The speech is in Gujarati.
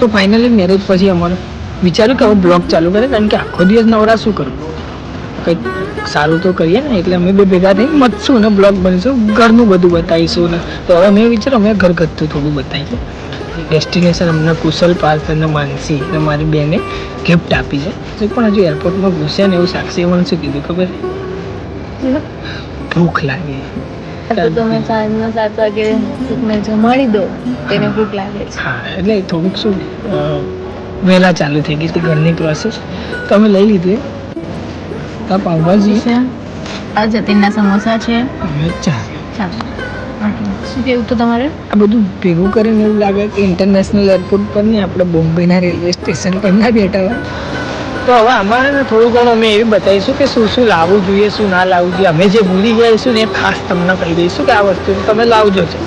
તો ફાઇનલી મેરેજ પછી અમારે વિચાર્યું કે હવે બ્લોગ ચાલુ કરે, કારણ કે આખો દિવસ નવરા શું કરવું, કંઈક સારું તો કરીએ ને. એટલે અમે બે ભેગા થઈને મતશું ને બ્લોગ બનીશું, ઘરનું બધું બતાવીશું ને. તો હવે મેં વિચાર્યું અમે ઘરગથ્થું થોડું બતાવીશું. ડેસ્ટિનેશન અમને કુશલ પાર્થ અને માનસી અને મારી બેને ગિફ્ટ આપી છે. તો પણ હજુ એરપોર્ટમાં ઘૂસ્યા ને એવું સાક્ષી મને શું કીધું ખબર? ભૂખ લાગે. તો તમે સાંજના 7 વાગે સુખને જમાડી દો, તેને ભૂખ લાગે છે. હા, એટલે થોડુંક શું વહેલા ચાલુ થઈ ગઈ હતી ઘરની પ્રોસેસ, તો અમે લઈ લીધું. આ પાઉંભાજી છે, આ જતીનના સમોસા છે. ચા. શું કેવું તો તમારે? આ બધું ભેગું કરીને એવું લાગે કે ઇન્ટરનેશનલ એરપોર્ટ પર નહીં, આપણે બોમ્બેના રેલવે સ્ટેશન પર ના બેઠા હોય. તો હવે અમારે થોડું ઘણું અમે એવી બતાવીશું કે શું શું લાવવું જોઈએ, શું ના લાવવું જોઈએ. અમે જે ભૂલી ગઈશું ને એ ખાસ તમને કહી દઈશું કે આ વસ્તુ તમે લાવજો છે.